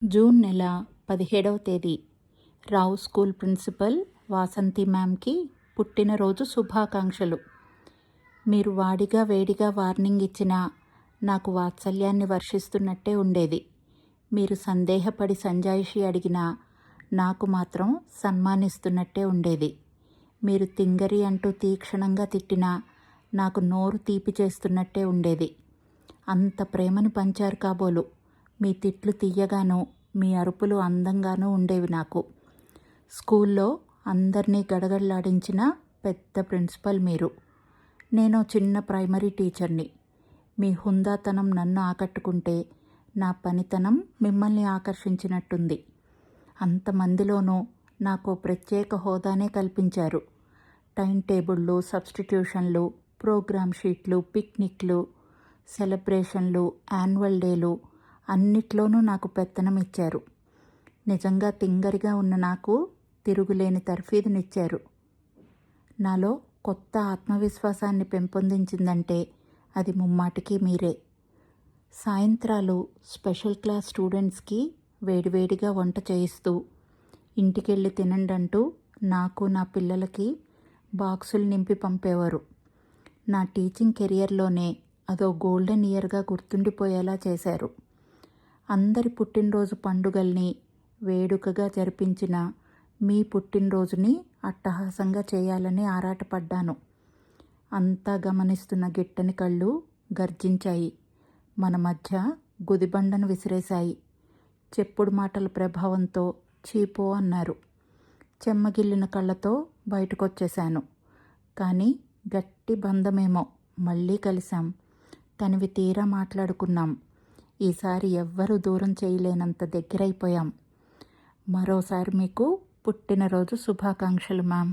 June నెల 17వ తేదీ రావు school principal Vasanthi మ్యామ్కి పుట్టినరోజు శుభాకాంక్షలు. మీరు వాడిగా వేడిగా వార్నింగ్ ఇచ్చినా నాకు వాత్సల్యాన్ని వర్షిస్తున్నట్టే ఉండేది. మీరు సందేహపడి సంజాయిషి అడిగినా నాకు మాత్రం సన్మానిస్తున్నట్టే ఉండేది. మీరు తింగరి అంటూ తీక్షణంగా తిట్టినా నాకు నోరు తీపి చేస్తున్నట్టే ఉండేది. అంత ప్రేమను పంచారు కాబోలు. మీ తిట్లు తీయగానూ మీ అరుపులు అందంగానూ ఉండేవి నాకు. స్కూల్లో అందరినీ గడగడలాడించిన పెద్ద ప్రిన్సిపల్ మీరు. నేను చిన్న ప్రైమరీ టీచర్ని. మీ హుందాతనం నన్ను ఆకట్టుకుంటే నా పనితనం మిమ్మల్ని ఆకర్షించినట్టుంది. అంతమందిలోనూ నాకు ప్రత్యేక హోదానే కల్పించారు. టైం టేబుళ్ళు, సబ్స్టిట్యూషన్లు, ప్రోగ్రామ్ షీట్లు, పిక్నిక్లు, సెలబ్రేషన్లు, యాన్యువల్ డేలు అన్నిట్లోనూ నాకు పెత్తనం ఇచ్చారు. నిజంగా తింగరిగా ఉన్న నాకు తిరుగులేని తర్ఫీదునిచ్చారు. నాలో కొత్త ఆత్మవిశ్వాసాన్ని పెంపొందించిందంటే అది ముమ్మాటికి మీరే. సాయంత్రాలు స్పెషల్ క్లాస్ స్టూడెంట్స్కి వేడివేడిగా వంట చేయిస్తూ ఇంటికెళ్ళి తినండంటూ నాకు నా పిల్లలకి బాక్సులు నింపి పంపేవారు. నా టీచింగ్ కెరియర్లోనే అదో గోల్డెన్ ఇయర్గా గుర్తుండిపోయేలా చేశారు. అందరి పుట్టినరోజు పండుగల్ని వేడుకగా జరిపించిన మీ పుట్టినరోజుని అట్టహాసంగా చేయాలని ఆరాటపడ్డాను. అంతా గమనిస్తున్న గిట్టని కళ్ళు గర్జించాయి. మన మధ్య గుదిబండను విసిరేశాయి. చెప్పుడు మాటల ప్రభావంతో చీపో అన్నారు. చెమ్మగిల్లిన కళ్ళతో బయటకొచ్చేశాను. కానీ గట్టి బంధమేమో మళ్ళీ కలిశాం. తనివి తీరా మాట్లాడుకున్నాం. ఈసారి ఎవ్వరూ దూరం చేయలేనంత దగ్గరైపోయాం. మరోసారి మీకు పుట్టినరోజు శుభాకాంక్షలు మ్యామ్.